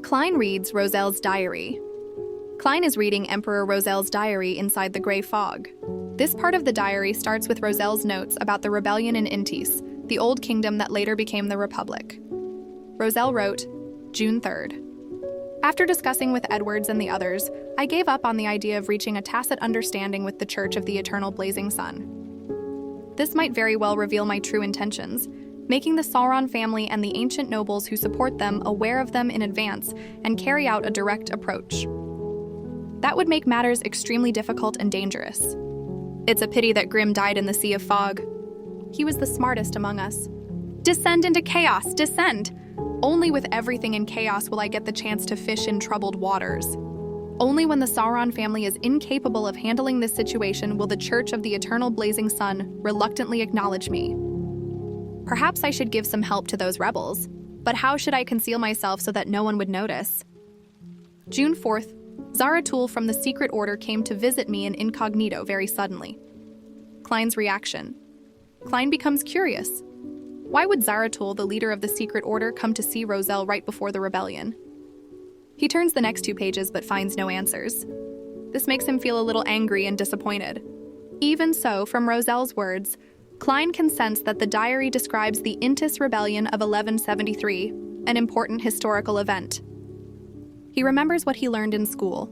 Klein reads Rozelle's diary. Klein is reading Emperor Rozelle's diary inside the gray fog. This part of the diary starts with Rozelle's notes about the rebellion in Intis, the old kingdom that later became the Republic. Rozelle wrote, June 3rd. After discussing with Edwards and the others, I gave up on the idea of reaching a tacit understanding with the Church of the Eternal Blazing Sun. This might very well reveal my true intentions, making the Sauron family and the ancient nobles who support them aware of them in advance and carry out a direct approach. That would make matters extremely difficult and dangerous. It's a pity that Grimm died in the Sea of Fog. He was the smartest among us. Descend into chaos, descend! Only with everything in chaos will I get the chance to fish in troubled waters. Only when the Sauron family is incapable of handling this situation will the Church of the Eternal Blazing Sun reluctantly acknowledge me. Perhaps I should give some help to those rebels, but how should I conceal myself so that no one would notice? June 4th, Zaratul from the Secret Order came to visit me in incognito very suddenly. Klein's reaction. Klein becomes curious. Why would Zaratul, the leader of the Secret Order, come to see Rozelle right before the rebellion? He turns the next 2 pages but finds no answers. This makes him feel a little angry and disappointed. Even so, from Rozelle's words, Klein can sense that the diary describes the Intis Rebellion of 1173, an important historical event. He remembers what he learned in school.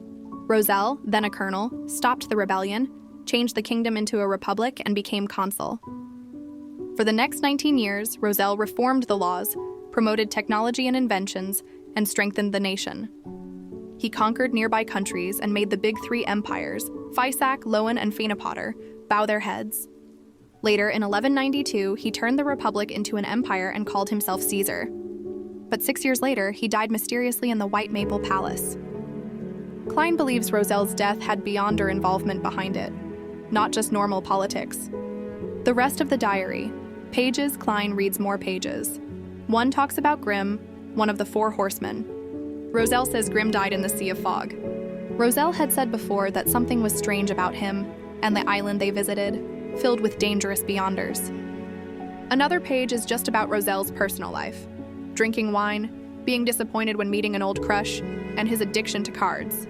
Rozelle, then a colonel, stopped the rebellion, changed the kingdom into a republic, and became consul. For the next 19 years, Rozelle reformed the laws, promoted technology and inventions, and strengthened the nation. He conquered nearby countries and made the big 3 empires, Fysak, Loan, and Fanapotter, bow their heads. Later, in 1192, he turned the Republic into an empire and called himself Caesar. But 6 years later, he died mysteriously in the White Maple Palace. Klein believes Rozelle's death had Beyonder involvement behind it, not just normal politics. The rest of the diary, pages, Klein reads more pages. One talks about Grimm, one of the 4 horsemen. Rozelle says Grimm died in the Sea of Fog. Rozelle had said before that something was strange about him and the island they visited, filled with dangerous Beyonders. Another page is just about Rozelle's personal life. Drinking wine, being disappointed when meeting an old crush, and his addiction to cards.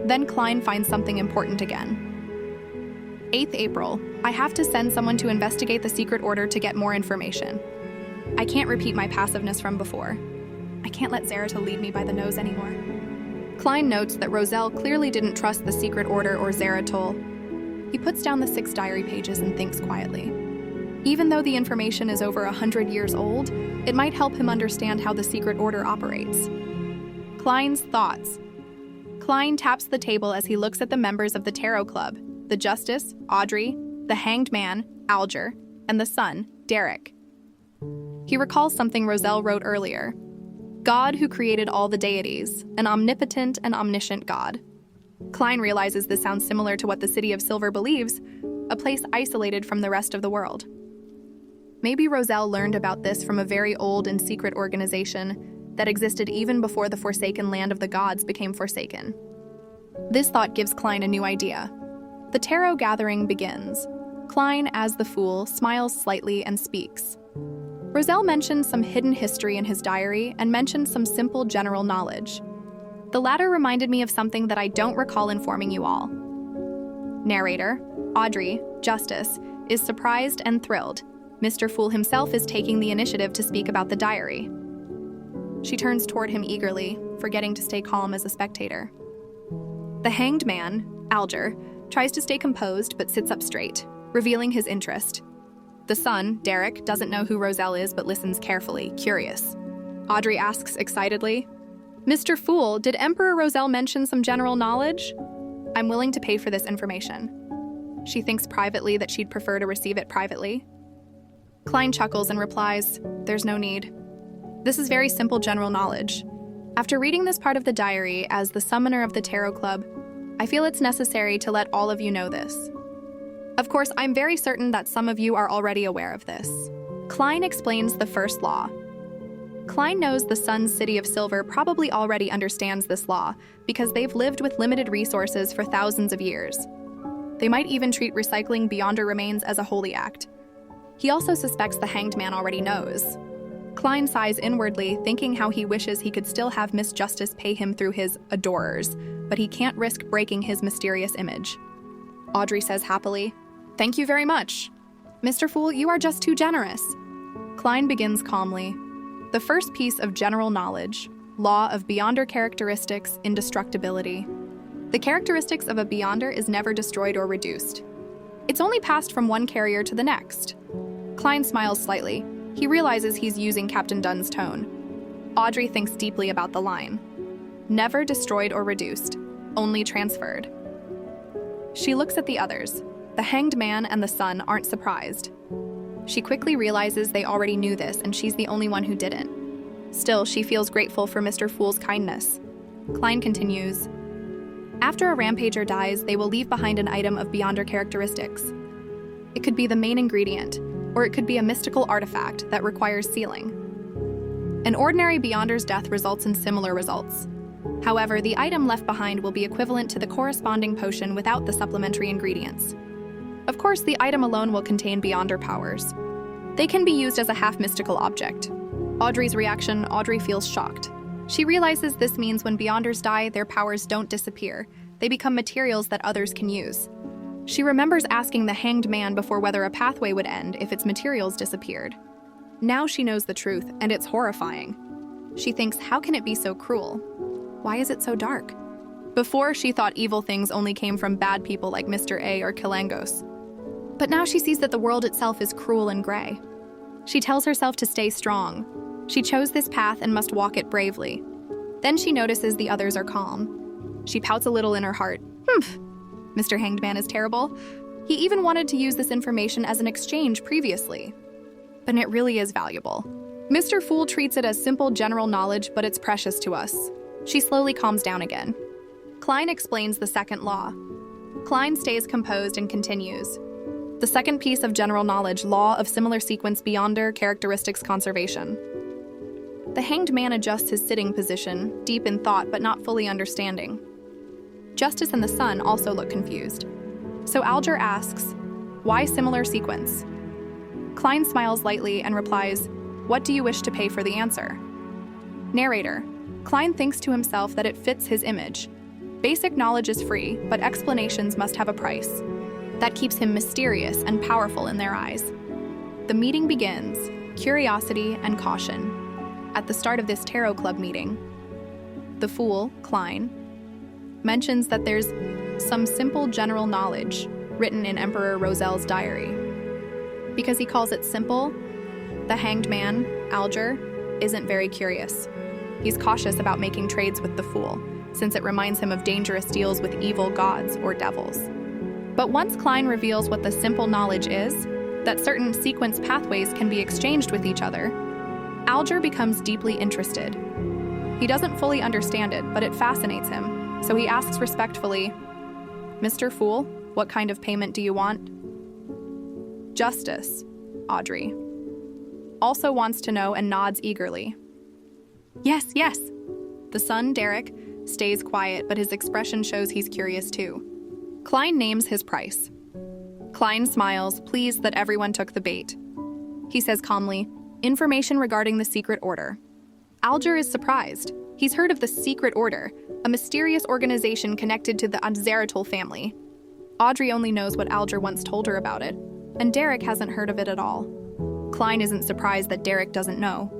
Then Klein finds something important again. 8th April, I have to send someone to investigate the Secret Order to get more information. I can't repeat my passiveness from before. I can't let Zaratul lead me by the nose anymore. Klein notes that Rozelle clearly didn't trust the Secret Order or Zaratul. He puts down the 6 diary pages and thinks quietly. Even though the information is over 100 years old, it might help him understand how the Secret Order operates. Klein's thoughts. Klein taps the table as he looks at the members of the Tarot Club, the Justice, Audrey, the Hanged Man, Alger, and the Son, Derek. He recalls something Rozelle wrote earlier. God who created all the deities, an omnipotent and omniscient God. Klein realizes this sounds similar to what the City of Silver believes, a place isolated from the rest of the world. Maybe Rozelle learned about this from a very old and secret organization that existed even before the Forsaken Land of the Gods became forsaken. This thought gives Klein a new idea. The tarot gathering begins. Klein, as the Fool, smiles slightly and speaks. Rozelle mentions some hidden history in his diary and mentions some simple general knowledge. The latter reminded me of something that I don't recall informing you all. Narrator, Audrey, Justice, is surprised and thrilled. Mr. Fool himself is taking the initiative to speak about the diary. She turns toward him eagerly, forgetting to stay calm as a spectator. The Hanged Man, Alger, tries to stay composed but sits up straight, revealing his interest. The Son, Derek, doesn't know who Rozelle is but listens carefully, curious. Audrey asks excitedly, Mr. Fool, did Emperor Rozelle mention some general knowledge? I'm willing to pay for this information. She thinks privately that she'd prefer to receive it privately. Klein chuckles and replies, there's no need. This is very simple general knowledge. After reading this part of the diary as the summoner of the Tarot Club, I feel it's necessary to let all of you know this. Of course, I'm very certain that some of you are already aware of this. Klein explains the first law. Klein knows the Sun's City of Silver probably already understands this law because they've lived with limited resources for thousands of years. They might even treat recycling Beyonder remains as a holy act. He also suspects the Hanged Man already knows. Klein sighs inwardly, thinking how he wishes he could still have Miss Justice pay him through his adorers, but he can't risk breaking his mysterious image. Audrey says happily, "Thank you very much. Mr. Fool, you are just too generous." Klein begins calmly. The first piece of general knowledge, law of Beyonder characteristics, indestructibility. The characteristics of a Beyonder is never destroyed or reduced. It's only passed from one carrier to the next. Klein smiles slightly. He realizes he's using Captain Dunn's tone. Audrey thinks deeply about the line. Never destroyed or reduced, only transferred. She looks at the others. The Hanged Man and the Sun aren't surprised. She quickly realizes they already knew this and she's the only one who didn't. Still, she feels grateful for Mr. Fool's kindness. Klein continues, "After a rampager dies, they will leave behind an item of Beyonder characteristics. It could be the main ingredient, or it could be a mystical artifact that requires sealing. An ordinary Beyonder's death results in similar results. However, the item left behind will be equivalent to the corresponding potion without the supplementary ingredients. Of course, the item alone will contain Beyonder powers. They can be used as a half-mystical object." Audrey's reaction, Audrey feels shocked. She realizes this means when Beyonders die, their powers don't disappear. They become materials that others can use. She remembers asking the Hanged Man before whether a pathway would end if its materials disappeared. Now she knows the truth, and it's horrifying. She thinks, how can it be so cruel? Why is it so dark? Before, she thought evil things only came from bad people like Mr. A or Kilangos. But now she sees that the world itself is cruel and gray. She tells herself to stay strong. She chose this path and must walk it bravely. Then she notices the others are calm. She pouts a little in her heart. Mr. Hanged Man is terrible. He even wanted to use this information as an exchange previously. But it really is valuable. Mr. Fool treats it as simple general knowledge, but it's precious to us. She slowly calms down again. Klein explains the second law. Klein stays composed and continues. The second piece of general knowledge, law of similar sequence Beyonder characteristics conservation. The Hanged Man adjusts his sitting position, deep in thought but not fully understanding. Justice and the Sun also look confused. So Alger asks, "Why similar sequence?" Klein smiles lightly and replies, "What do you wish to pay for the answer?" Narrator. Klein thinks to himself that it fits his image. Basic knowledge is free, but explanations must have a price. That keeps him mysterious and powerful in their eyes. The meeting begins, curiosity and caution. At the start of this tarot club meeting, the Fool, Klein, mentions that there's some simple general knowledge written in Emperor Rozel's diary. Because he calls it simple, the Hanged Man, Alger, isn't very curious. He's cautious about making trades with the Fool, since it reminds him of dangerous deals with evil gods or devils. But once Klein reveals what the simple knowledge is, that certain sequence pathways can be exchanged with each other, Alger becomes deeply interested. He doesn't fully understand it, but it fascinates him. So he asks respectfully, "Mr. Fool, what kind of payment do you want?" Justice, Audrey, also wants to know and nods eagerly. Yes. The Sun, Derek, stays quiet, but his expression shows he's curious too. Klein names his price. Klein smiles, pleased that everyone took the bait. He says calmly, "Information regarding the Secret Order." Alger is surprised. He's heard of the Secret Order, a mysterious organization connected to the Azeratul family. Audrey only knows what Alger once told her about it, and Derek hasn't heard of it at all. Klein isn't surprised that Derek doesn't know.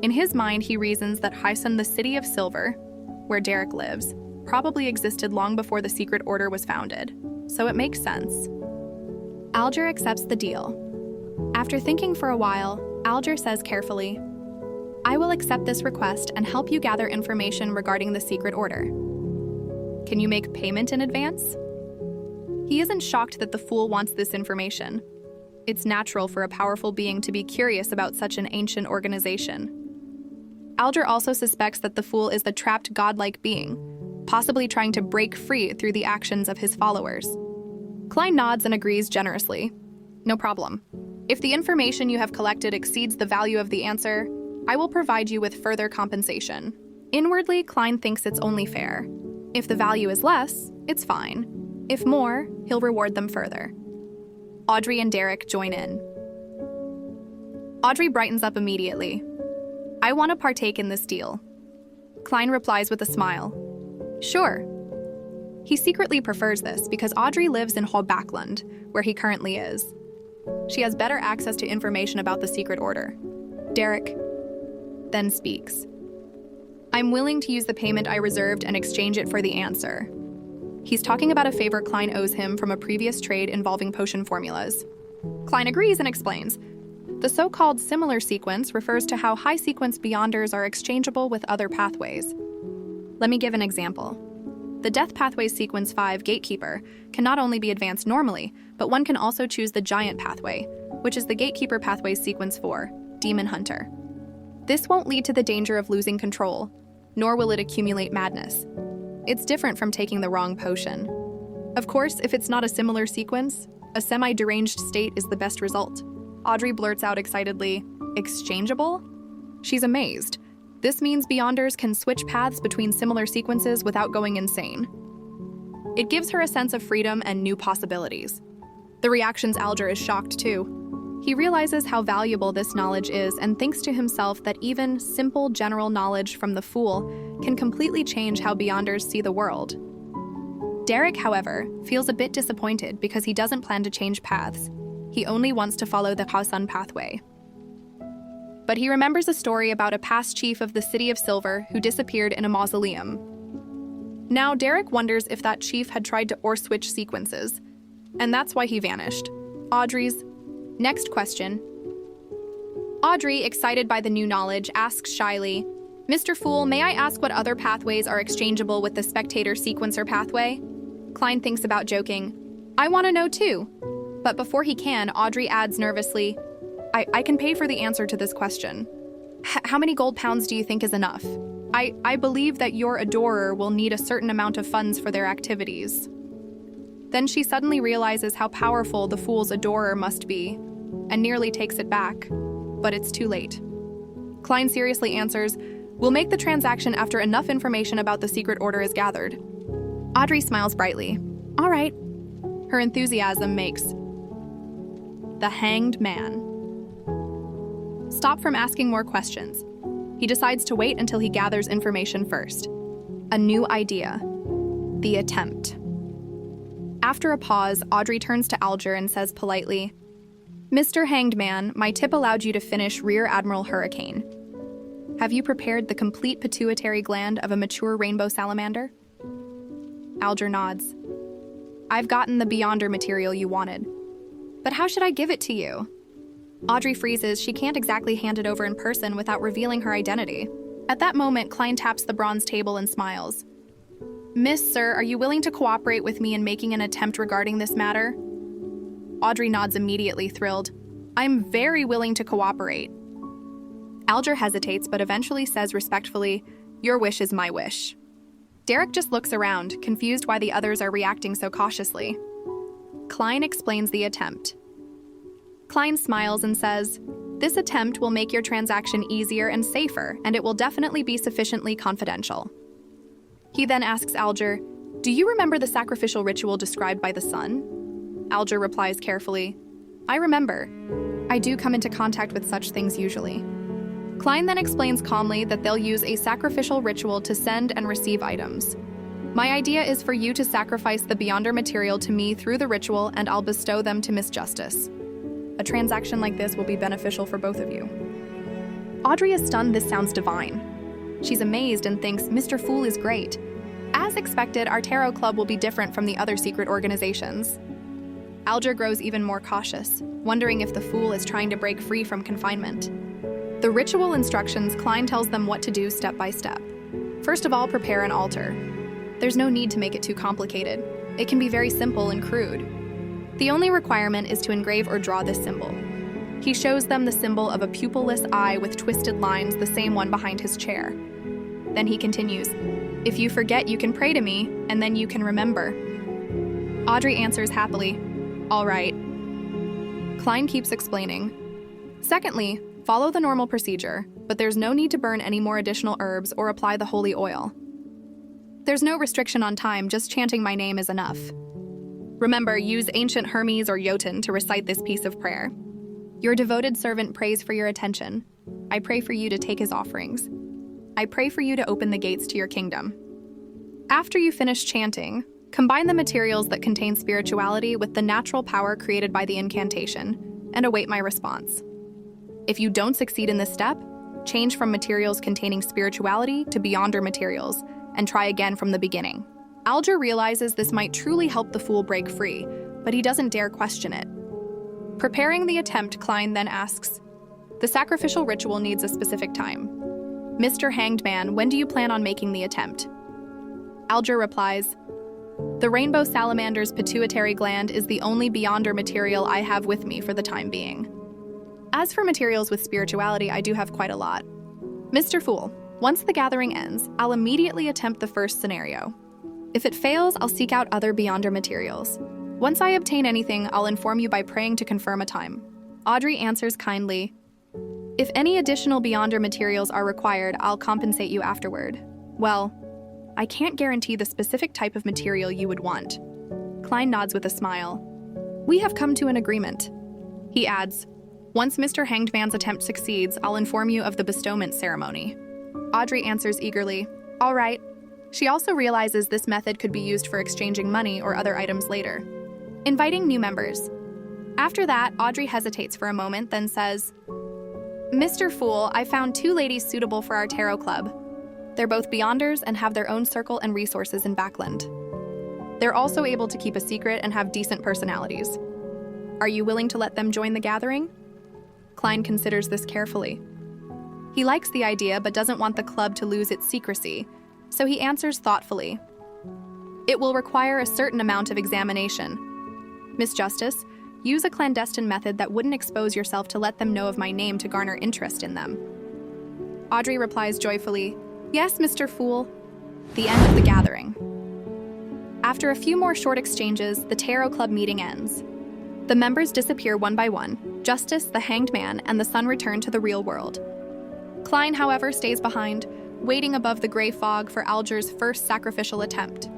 In his mind, he reasons that Hyson, the City of Silver, where Derek lives, probably existed long before the Secret Order was founded, so it makes sense. Alger accepts the deal. After thinking for a while, Alger says carefully, "I will accept this request and help you gather information regarding the Secret Order. Can you make payment in advance?" He isn't shocked that the Fool wants this information. It's natural for a powerful being to be curious about such an ancient organization. Alger also suspects that the Fool is the trapped godlike being, possibly trying to break free through the actions of his followers. Klein nods and agrees generously. "No problem. If the information you have collected exceeds the value of the answer, I will provide you with further compensation." Inwardly, Klein thinks it's only fair. If the value is less, it's fine. If more, he'll reward them further. Audrey and Derek join in. Audrey brightens up immediately. I want to partake in this deal. Klein replies with a smile. Sure. He secretly prefers this because Audrey lives in Håbackland, where he currently is. She has better access to information about the secret order. Derek then speaks. I'm willing to use the payment I reserved and exchange it for the answer. He's talking about a favor Klein owes him from a previous trade involving potion formulas. Klein agrees and explains. The so-called similar sequence refers to how high-sequence Beyonders are exchangeable with other pathways. Let me give an example. The Death Pathway Sequence 5 Gatekeeper can not only be advanced normally, but one can also choose the Giant Pathway, which is the Gatekeeper Pathway Sequence 4, Demon Hunter. This won't lead to the danger of losing control, nor will it accumulate madness. It's different from taking the wrong potion. Of course, if it's not a similar sequence, a semi-deranged state is the best result. Audrey blurts out excitedly, exchangeable? She's amazed. This means Beyonders can switch paths between similar sequences without going insane. It gives her a sense of freedom and new possibilities. The reactions Alger is shocked too. He realizes how valuable this knowledge is and thinks to himself that even simple general knowledge from the Fool can completely change how Beyonders see the world. Derek, however, feels a bit disappointed because he doesn't plan to change paths. He only wants to follow the Haosun pathway. But he remembers a story about a past chief of the City of Silver who disappeared in a mausoleum. Now Derek wonders if that chief had tried to switch sequences, and that's why he vanished. Audrey's next question. Audrey, excited by the new knowledge, asks shyly, Mr. Fool, may I ask what other pathways are exchangeable with the Spectator Sequencer pathway? Klein thinks about joking. I want to know too. But before he can, Audrey adds nervously, I can pay for the answer to this question. How many gold pounds do you think is enough? I believe that your adorer will need a certain amount of funds for their activities. Then she suddenly realizes how powerful the Fool's adorer must be, and nearly takes it back. But it's too late. Klein seriously answers, we'll make the transaction after enough information about the secret order is gathered. Audrey smiles brightly. All right. Her enthusiasm makes the Hanged Man stop from asking more questions. He decides to wait until he gathers information first. A new idea. The attempt. After a pause, Audrey turns to Alger and says politely, Mr. Hanged Man, my tip allowed you to finish Rear Admiral Hurricane. Have you prepared the complete pituitary gland of a mature rainbow salamander? Alger nods. I've gotten the Beyonder material you wanted. But how should I give it to you? Audrey freezes. She can't exactly hand it over in person without revealing her identity. At that moment, Klein taps the bronze table and smiles. Miss, sir, are you willing to cooperate with me in making an attempt regarding this matter? Audrey nods immediately, thrilled. I'm very willing to cooperate. Alger hesitates, but eventually says respectfully, your wish is my wish. Derek just looks around, confused why the others are reacting so cautiously. Klein explains the attempt. Klein smiles and says, this attempt will make your transaction easier and safer, and it will definitely be sufficiently confidential. He then asks Alger, do you remember the sacrificial ritual described by the sun? Alger replies carefully, I remember. I do come into contact with such things usually. Klein then explains calmly that they'll use a sacrificial ritual to send and receive items. My idea is for you to sacrifice the Beyonder material to me through the ritual, and I'll bestow them to Miss Justice. A transaction like this will be beneficial for both of you. Audrey is stunned. This sounds divine. She's amazed and thinks Mr. Fool is great. As expected, our tarot club will be different from the other secret organizations. Alger grows even more cautious, wondering if the Fool is trying to break free from confinement. The ritual instructions, Klein tells them what to do step by step. First of all, prepare an altar. There's no need to make it too complicated. It can be very simple and crude. The only requirement is to engrave or draw this symbol. He shows them the symbol of a pupilless eye with twisted lines, the same one behind his chair. Then he continues, if you forget, you can pray to me, and then you can remember. Audrey answers happily, all right. Klein keeps explaining. Secondly, follow the normal procedure, but there's no need to burn any more additional herbs or apply the holy oil. There's no restriction on time, just chanting my name is enough. Remember, use ancient Hermes or Jotun to recite this piece of prayer. Your devoted servant prays for your attention. I pray for you to take his offerings. I pray for you to open the gates to your kingdom. After you finish chanting, combine the materials that contain spirituality with the natural power created by the incantation, and await my response. If you don't succeed in this step, change from materials containing spirituality to Beyonder materials, and try again from the beginning. Alger realizes this might truly help the fool break free, but he doesn't dare question it. Preparing the attempt, Klein then asks, "The sacrificial ritual needs a specific time. Mr. Hanged Man, when do you plan on making the attempt?" Alger replies, "The rainbow salamander's pituitary gland is the only Beyonder material I have with me for the time being. As for materials with spirituality, I do have quite a lot. Mr. Fool, once the gathering ends, I'll immediately attempt the first scenario. If it fails, I'll seek out other Beyonder materials. Once I obtain anything, I'll inform you by praying to confirm a time." Audrey answers kindly, "If any additional Beyonder materials are required, I'll compensate you afterward. Well, I can't guarantee the specific type of material you would want." Klein nods with a smile. "We have come to an agreement." He adds, "Once Mr. Hanged Man's attempt succeeds, I'll inform you of the bestowment ceremony." Audrey answers eagerly, "All right." She also realizes this method could be used for exchanging money or other items later. Inviting new members. After that, Audrey hesitates for a moment, then says, "Mr. Fool, I found 2 ladies suitable for our tarot club. They're both Beyonders and have their own circle and resources in Backland. They're also able to keep a secret and have decent personalities. Are you willing to let them join the gathering?" Klein considers this carefully. He likes the idea but doesn't want the club to lose its secrecy, so he answers thoughtfully, "It will require a certain amount of examination. Miss Justice, use a clandestine method that wouldn't expose yourself to let them know of my name to garner interest in them." Audrey replies joyfully, "Yes, Mr. Fool." The end of the gathering. After a few more short exchanges, the Tarot Club meeting ends. The members disappear one by one. Justice, the Hanged Man, and the Sun return to the real world. Klein, however, stays behind, waiting above the gray fog for Alger's first sacrificial attempt.